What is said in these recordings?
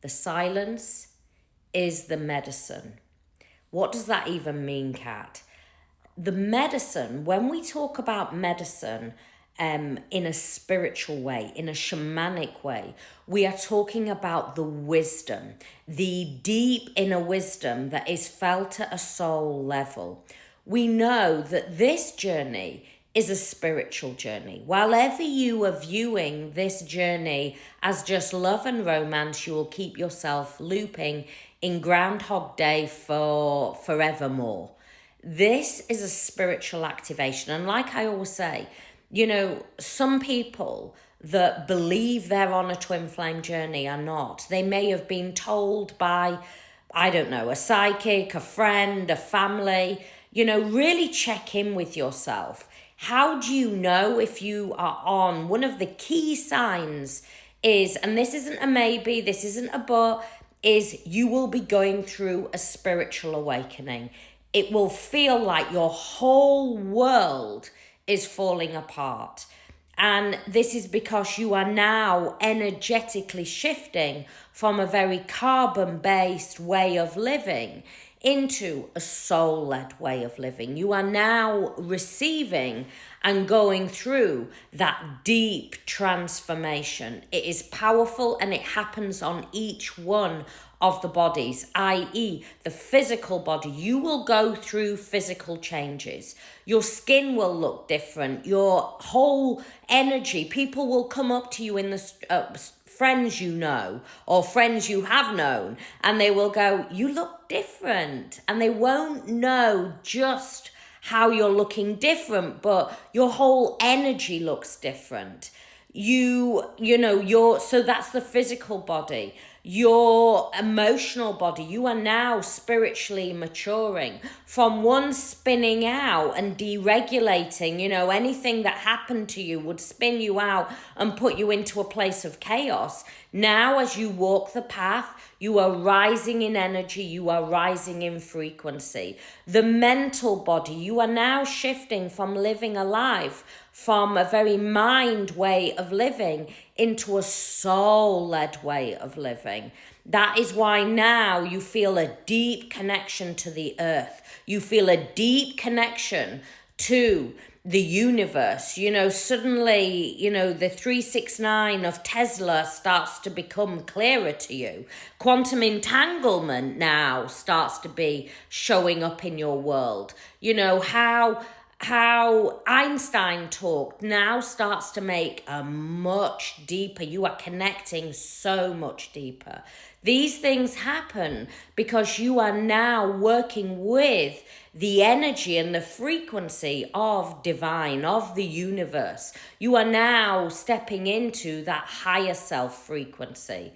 The silence is the medicine. What does that even mean, Kat? The medicine, when we talk about medicine in a spiritual way, in a shamanic way, we are talking about the wisdom, the deep inner wisdom that is felt at a soul level. We know that this journey is a spiritual journey. While ever you are viewing this journey as just love and romance, you will keep yourself looping in Groundhog Day for forevermore. This is a spiritual activation. And like I always say, some people that believe they're on a twin flame journey are not. They may have been told by, I don't know, a psychic, a friend, a family. Really check in with yourself. How do you know if you are on? One of the key signs is, and this isn't a maybe, this isn't a but, is you will be going through a spiritual awakening. It will feel like your whole world is falling apart. And this is because you are now energetically shifting from a very carbon-based way of living into a soul-led way of living. You are now receiving and going through that deep transformation. It is powerful and it happens on each one of the bodies, i.e. the physical body. You will go through physical changes. Your skin will look different. Your whole energy, people will come up to you in the friends you know or friends you have known, and they will go, you look different. And they won't know just how you're looking different, but your whole energy looks different. So that's the physical body. Your emotional body, you are now spiritually maturing from one spinning out and deregulating. Anything that happened to you would spin you out and put you into a place of chaos. Now, as you walk the path, you are rising in energy, you are rising in frequency. The mental body, you are now shifting from living a life from a very mind way of living into a soul-led way of living. That is why now you feel a deep connection to the earth. You feel a deep connection to the universe. Suddenly, the 369 of Tesla starts to become clearer to you. Quantum entanglement now starts to be showing up in your world. How Einstein talked now starts to make a much deeper. You are connecting so much deeper. These things happen because you are now working with the energy and the frequency of divine, of the universe. You are now stepping into that higher self frequency.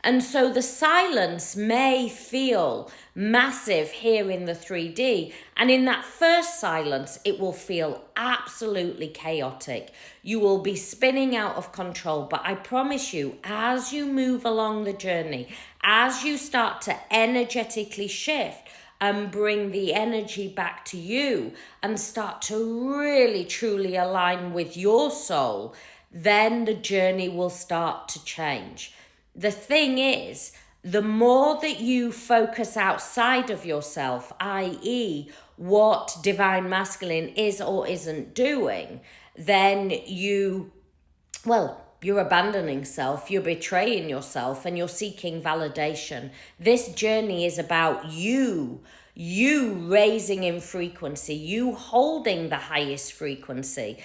And so the silence may feel massive here in the 3D. And in that first silence, it will feel absolutely chaotic. You will be spinning out of control. But I promise you, as you move along the journey, as you start to energetically shift and bring the energy back to you and start to really, truly align with your soul, then the journey will start to change. The thing is, the more that you focus outside of yourself, i.e. what divine masculine is or isn't doing, then you're abandoning self, you're betraying yourself, and you're seeking validation. This journey is about you raising in frequency, you holding the highest frequency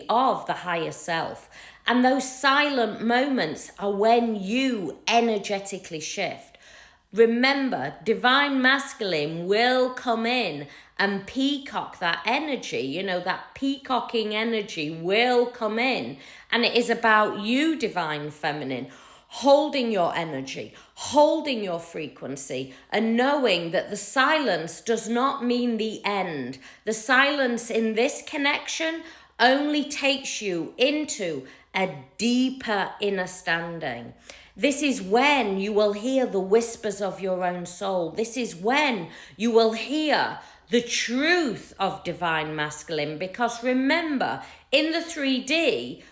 of the higher self. And those silent moments are when you energetically shift. Remember, divine masculine will come in and peacock that energy. That peacocking energy will come in. And it is about you, divine feminine, holding your energy, holding your frequency, and knowing that the silence does not mean the end. The silence in this connection only takes you into a deeper inner standing. This is when you will hear the whispers of your own soul. This is when you will hear the truth of divine masculine. Because remember, in the 3D,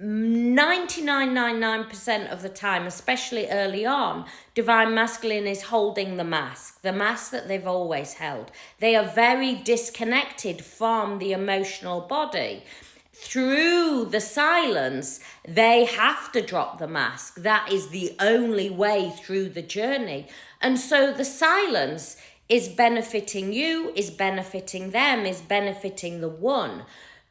99.99% of the time, especially early on, divine masculine is holding the mask that they've always held. They are very disconnected from the emotional body. Through the silence, they have to drop the mask. That is the only way through the journey. And so the silence is benefiting you, is benefiting them, is benefiting the one.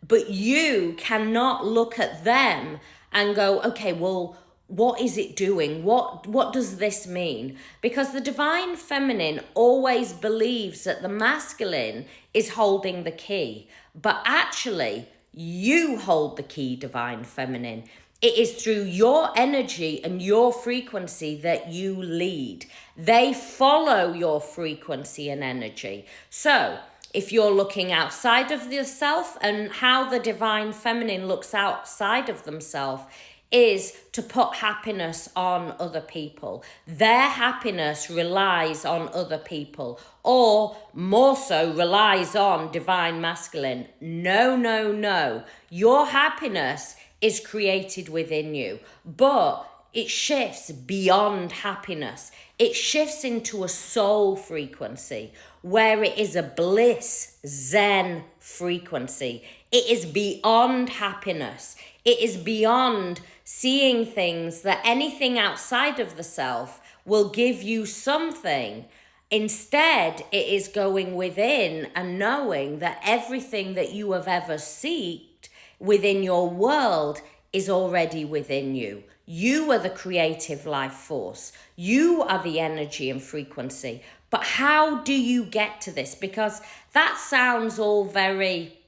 But you cannot look at them and go, okay, well, what is it doing? What does this mean? Because the divine feminine always believes that the masculine is holding the key. But actually, you hold the key, divine feminine. It is through your energy and your frequency that you lead. They follow your frequency and energy. So if you're looking outside of yourself, and how the divine feminine looks outside of themselves is to put happiness on other people. Their happiness relies on other people, or more so relies on divine masculine. No, no, no. Your happiness is created within you, but it shifts beyond happiness. It shifts into a soul frequency where it is a bliss, Zen frequency. It is beyond happiness. It is beyond seeing things that anything outside of the self will give you something. Instead, it is going within and knowing that everything that you have ever sought within your world is already within you. You are the creative life force. You are the energy and frequency. But how do you get to this? Because that sounds all very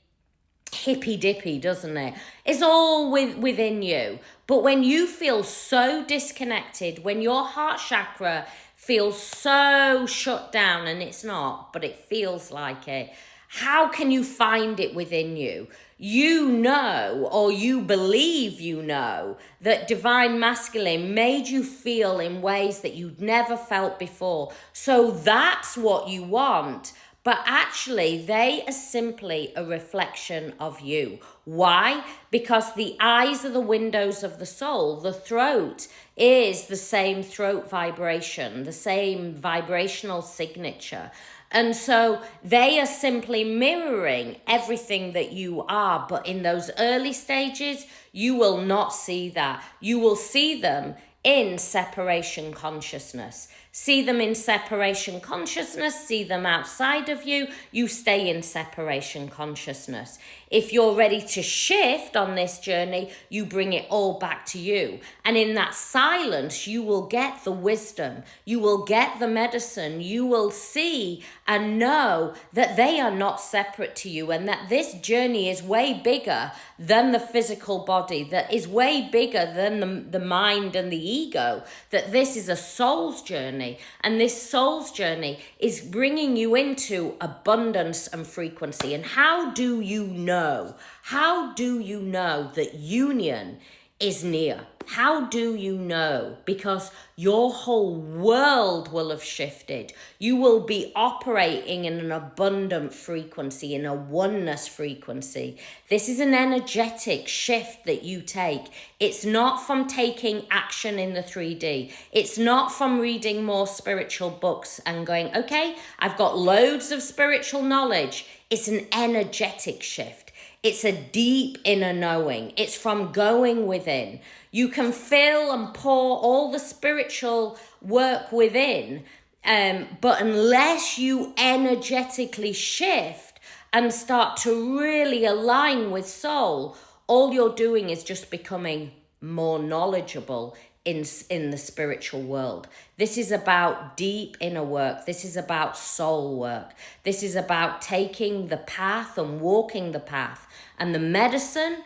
hippy dippy, doesn't it? It's all within you. But when you feel so disconnected, when your heart chakra feels so shut down, and it's not, but it feels like it, how can you find it within you? You know, or you believe you know, that divine masculine made you feel in ways that you'd never felt before. So that's what you want. But actually, they are simply a reflection of you. Why? Because the eyes are the windows of the soul. The throat is the same throat vibration, the same vibrational signature. And so they are simply mirroring everything that you are. But in those early stages, you will not see that. You will see them in separation consciousness. See them in separation consciousness, see them outside of you, you stay in separation consciousness. If you're ready to shift on this journey, you bring it all back to you. And in that silence, you will get the wisdom, you will get the medicine, you will see and know that they are not separate to you, and that this journey is way bigger than the physical body, that is way bigger than the mind and the ego, that this is a soul's journey. And this soul's journey is bringing you into abundance and frequency. And how do you know? How do you know that union is near? How do you know? Because your whole world will have shifted. You will be operating in an abundant frequency, in a oneness frequency. This is an energetic shift that you take. It's not from taking action in the 3D. It's not from reading more spiritual books and going, okay, I've got loads of spiritual knowledge. It's an energetic shift. It's a deep inner knowing. It's from going within. You can fill and pour all the spiritual work within, but unless you energetically shift and start to really align with soul, all you're doing is just becoming more knowledgeable in the spiritual world. This is about deep inner work. This is about soul work. This is about taking the path and walking the path. And the medicine,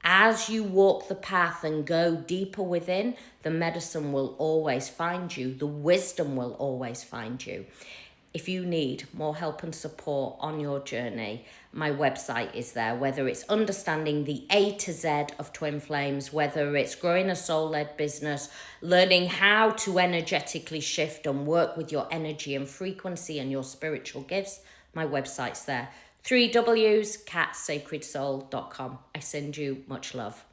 as you walk the path and go deeper within, the medicine will always find you. The wisdom will always find you. If you need more help and support on your journey, my website is there, whether it's understanding the A to Z of Twin Flames, whether it's growing a soul-led business, learning how to energetically shift and work with your energy and frequency and your spiritual gifts, my website's there. 3 W's, catsacredsoul.com. I send you much love.